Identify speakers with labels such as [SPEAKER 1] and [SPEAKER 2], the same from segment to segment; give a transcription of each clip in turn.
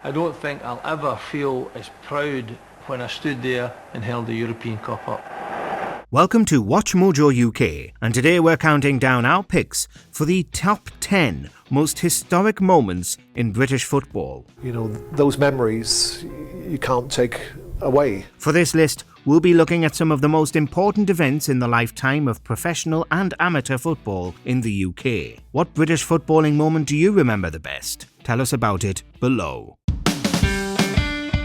[SPEAKER 1] I don't think I'll ever feel as proud when I stood there and held the European Cup up.
[SPEAKER 2] Welcome to WatchMojoUK, and today we're counting down our picks for the top 10 most historic moments in British football.
[SPEAKER 3] You know, those memories you can't take away.
[SPEAKER 2] For this list, we'll be looking at some of the most important events in the lifetime of professional and amateur football in the UK. What British footballing moment do you remember the best? Tell us about it below.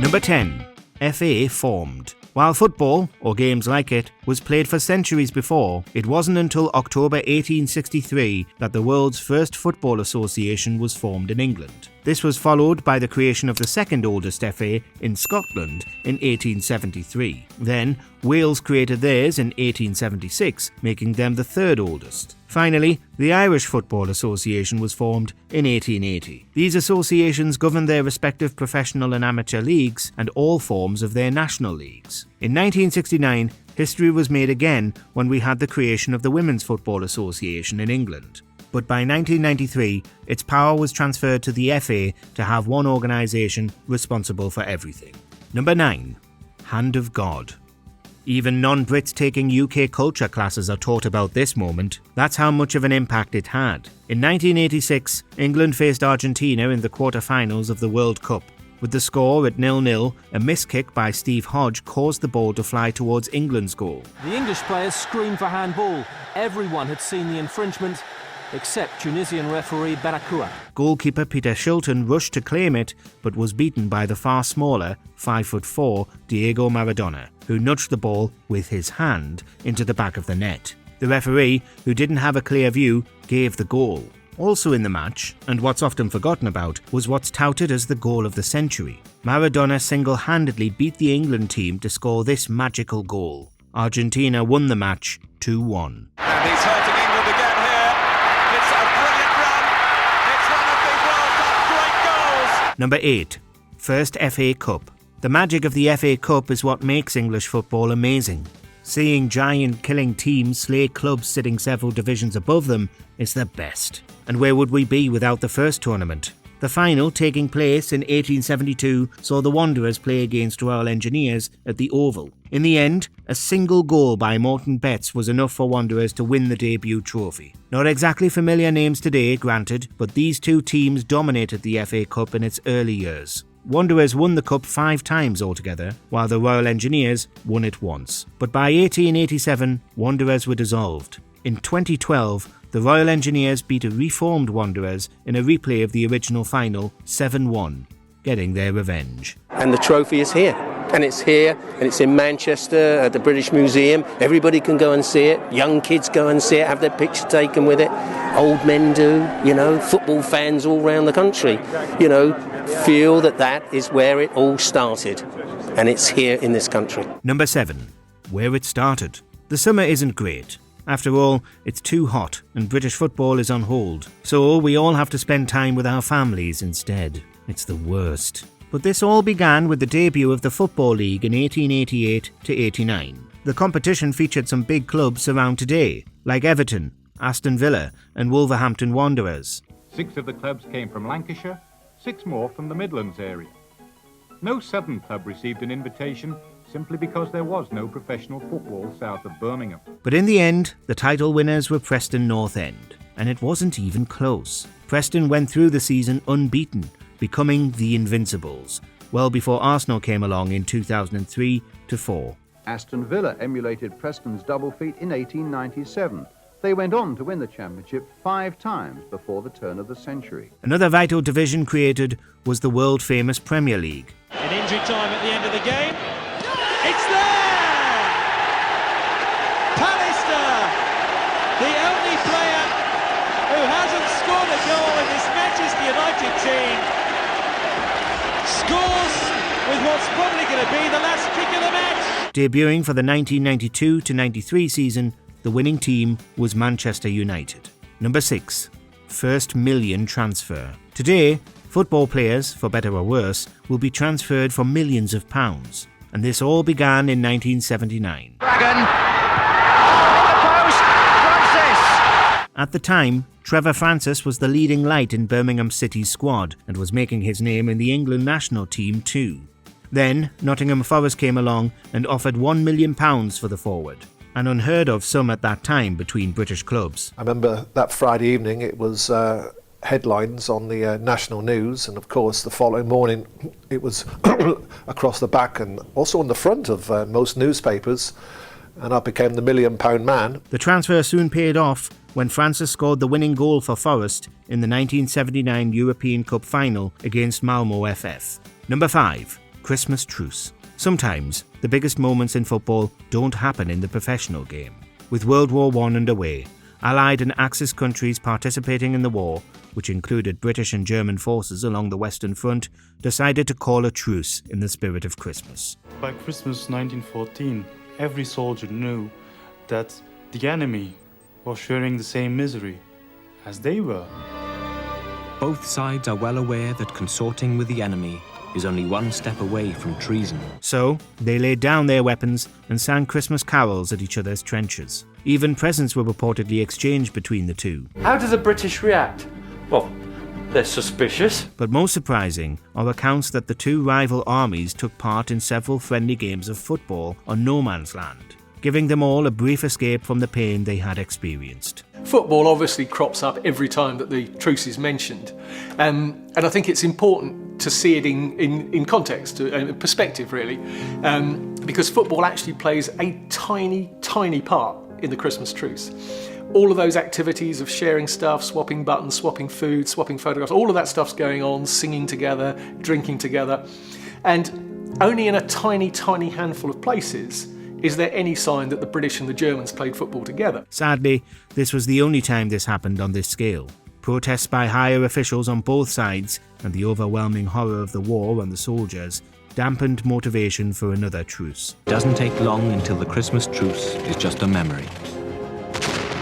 [SPEAKER 2] Number 10. FA formed. While football, or games like it, was played for centuries before, it wasn't until October 1863 that the world's first football association was formed in England. This was followed by the creation of the second oldest FA in Scotland in 1873. Then, Wales created theirs in 1876, making them the third oldest. Finally, the Irish Football Association was formed in 1880. These associations govern their respective professional and amateur leagues and all forms of their national leagues. In 1969, history was made again when we had the creation of the Women's Football Association in England. But by 1993, its power was transferred to the FA to have one organisation responsible for everything. Number 9. Hand of God. Even non-Brits taking UK culture classes are taught about this moment. That's how much of an impact it had. In 1986, England faced Argentina in the quarter-finals of the World Cup. With the score at 0-0, a miss kick by Steve Hodge caused the ball to fly towards England's goal.
[SPEAKER 4] The English players screamed for handball. Everyone had seen the infringement, except Tunisian referee Barakoua.
[SPEAKER 2] Goalkeeper Peter Shilton rushed to claim it, but was beaten by the far smaller, 5'4", Diego Maradona, who nudged the ball with his hand into the back of the net. The referee, who didn't have a clear view, gave the goal. Also in the match, and what's often forgotten about, was what's touted as the goal of the century. Maradona single-handedly beat the England team to score this magical goal. Argentina won the match 2-1.
[SPEAKER 5] And he's hurting England again here. It's a brilliant run. It's one of the World Cup great goals.
[SPEAKER 2] Number 8. First FA Cup. The magic of the FA Cup is what makes English football amazing. Seeing giant-killing teams slay clubs sitting several divisions above them is the best. And where would we be without the first tournament? The final, taking place in 1872, saw the Wanderers play against Royal Engineers at the Oval. In the end, a single goal by Morton Betts was enough for Wanderers to win the debut trophy. Not exactly familiar names today, granted, but these two teams dominated the FA Cup in its early years. Wanderers won the Cup 5 times altogether, while the Royal Engineers won it once. But by 1887, Wanderers were dissolved. In 2012, the Royal Engineers beat a reformed Wanderers in a replay of the original final 7-1, getting their revenge.
[SPEAKER 6] And the trophy is here. And it's here, and it's in Manchester at the British Museum. Everybody can go and see it. Young kids go and see it, have their picture taken with it. Old men do, football fans all around the country, feel that is where it all started. And it's here in this country.
[SPEAKER 2] Number 7. Where it started. The summer isn't great. After all, it's too hot and British football is on hold. So we all have to spend time with our families instead. It's the worst. But this all began with the debut of the Football League in 1888 to 89. The competition featured some big clubs around today, like Everton, Aston Villa and Wolverhampton Wanderers.
[SPEAKER 7] 6 of the clubs came from Lancashire, 6 more from the Midlands area. No southern club received an invitation simply because there was no professional football south of Birmingham.
[SPEAKER 2] But in the end, the title winners were Preston North End, and it wasn't even close. Preston went through the season unbeaten, becoming the Invincibles, well before Arsenal came along in 2003-4.
[SPEAKER 8] Aston Villa emulated Preston's double feat in 1897. They went on to win the championship 5 times before the turn of the century.
[SPEAKER 2] Another vital division created was the world-famous Premier League.
[SPEAKER 4] In injury time at the end of the game, it's there! Pallister, the only player who hasn't scored a goal in this Manchester United team, scores with what's probably going to be the last kick of the match.
[SPEAKER 2] Debuting for the 1992-93 season, the winning team was Manchester United. Number 6. First million transfer. Today, football players, for better or worse, will be transferred for millions of pounds. And this all began in 1979.
[SPEAKER 5] Dragon, the post, Francis.
[SPEAKER 2] At the time, Trevor Francis was the leading light in Birmingham City's squad and was making his name in the England national team too. Then, Nottingham Forest came along and offered £1 million for the forward, an unheard of sum at that time between British clubs.
[SPEAKER 3] I remember that Friday evening it was headlines on the national news, and of course the following morning it was across the back and also on the front of most newspapers, and I became the £1 million man. The
[SPEAKER 2] transfer soon paid off when Francis scored the winning goal for Forest in the 1979 European Cup final against Malmo FF. Number 5. Christmas truce. Sometimes the biggest moments in football don't happen in the professional game. With World War I underway, Allied and Axis countries participating in the war, which included British and German forces along the Western Front, decided to call a truce in the spirit of Christmas.
[SPEAKER 9] By Christmas 1914, every soldier knew that the enemy was sharing the same misery as they were.
[SPEAKER 10] Both sides are well aware that consorting with the enemy is only one step away from treason.
[SPEAKER 2] So, they laid down their weapons and sang Christmas carols at each other's trenches. Even presents were reportedly exchanged between the two.
[SPEAKER 11] How do the British react? Well, they're suspicious.
[SPEAKER 2] But most surprising are accounts that the two rival armies took part in several friendly games of football on no man's land, giving them all a brief escape from the pain they had experienced.
[SPEAKER 1] Football obviously crops up every time that the truce is mentioned, and I think it's important to see it in context, in perspective really, because football actually plays a tiny, tiny part in the Christmas truce. All of those activities of sharing stuff, swapping buttons, swapping food, swapping photographs, all of that stuff's going on, singing together, drinking together, and only in a tiny, tiny handful of places is there any sign that the British and the Germans played football together.
[SPEAKER 2] Sadly, this was the only time this happened on this scale. Protests by higher officials on both sides and the overwhelming horror of the war and the soldiers dampened motivation for another truce.
[SPEAKER 10] It doesn't take long until the Christmas truce is just a memory.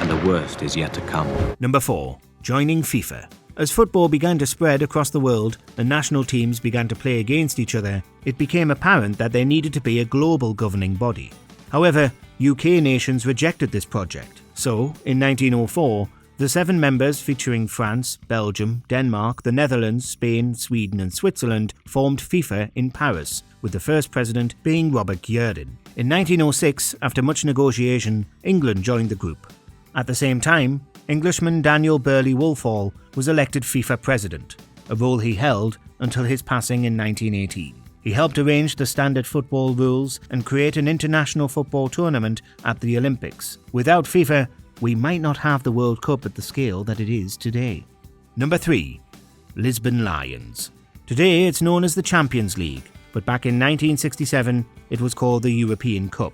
[SPEAKER 10] And the worst is yet to come.
[SPEAKER 2] Number 4. Joining FIFA. As football began to spread across the world and national teams began to play against each other, it became apparent that there needed to be a global governing body. However, UK nations rejected this project. So, in 1904, the 7 members featuring France, Belgium, Denmark, the Netherlands, Spain, Sweden and Switzerland formed FIFA in Paris, with the first president being Robert Gierden. In 1906, after much negotiation, England joined the group. At the same time, Englishman Daniel Burley Woolfall was elected FIFA president, a role he held until his passing in 1918. He helped arrange the standard football rules and create an international football tournament at the Olympics. Without FIFA, we might not have the World Cup at the scale that it is today. Number 3. Lisbon Lions. Today it's known as the Champions League, but back in 1967 it was called the European Cup.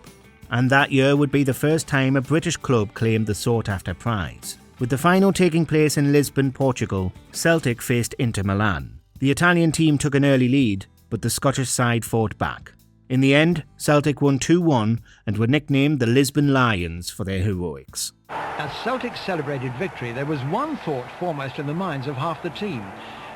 [SPEAKER 2] And that year would be the first time a British club claimed the sought-after prize. With the final taking place in Lisbon, Portugal, Celtic faced Inter Milan. The Italian team took an early lead, but the Scottish side fought back. In the end, Celtic won 2-1 and were nicknamed the Lisbon Lions for their heroics.
[SPEAKER 12] As Celtic celebrated victory, there was one thought foremost in the minds of half the team: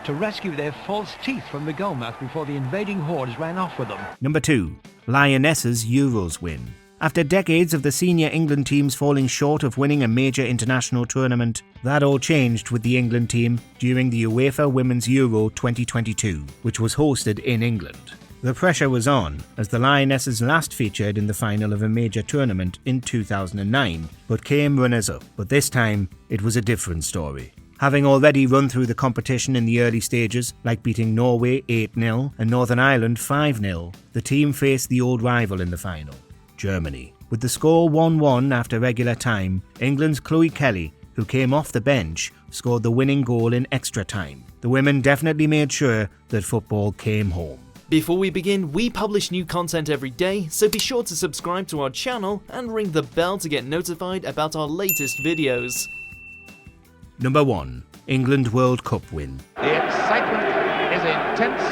[SPEAKER 12] to rescue their false teeth from the goalmouth before the invading hordes ran off with them.
[SPEAKER 2] Number 2. Lionesses' Euros win. After decades of the senior England teams falling short of winning a major international tournament, that all changed with the England team during the UEFA Women's Euro 2022, which was hosted in England. The pressure was on, as the Lionesses last featured in the final of a major tournament in 2009, but came runners-up. But this time, it was a different story. Having already run through the competition in the early stages, like beating Norway 8-0 and Northern Ireland 5-0, the team faced the old rival in the final, Germany. With the score 1-1 after regular time, England's Chloe Kelly, who came off the bench, scored the winning goal in extra time. The women definitely made sure that football came home.
[SPEAKER 13] Before we begin, we publish new content every day, so be sure to subscribe to our channel and ring the bell to get notified about our latest videos.
[SPEAKER 2] Number 1. England World Cup win.
[SPEAKER 14] The excitement is intense.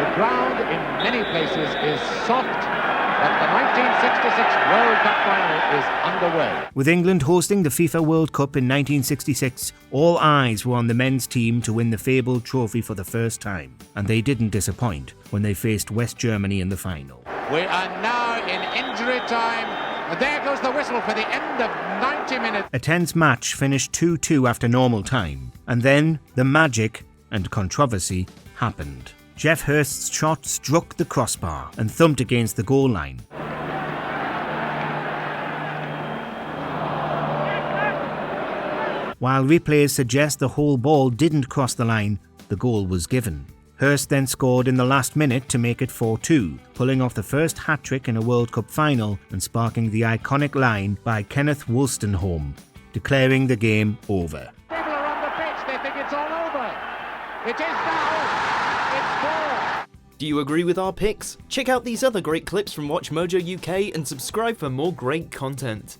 [SPEAKER 14] The ground in many places is soft. But the 1966 World Cup final is underway.
[SPEAKER 2] With England hosting the FIFA World Cup in 1966, all eyes were on the men's team to win the fabled trophy for the first time. And they didn't disappoint when they faced West Germany in the final.
[SPEAKER 14] We are now in injury time. And there goes the whistle for the end of 90 minutes.
[SPEAKER 2] A tense match finished 2-2 after normal time, and then the magic and controversy happened. Jeff Hurst's shot struck the crossbar and thumped against the goal line. While replays suggest the whole ball didn't cross the line, the goal was given. Hurst then scored in the last minute to make it 4-2, pulling off the first hat-trick in a World Cup final and sparking the iconic line by Kenneth Wolstenholme, declaring the game over.
[SPEAKER 14] People are on the pitch, they think it's all over. It is now. It's 4.
[SPEAKER 13] Do you agree with our picks? Check out these other great clips from WatchMojoUK and subscribe for more great content.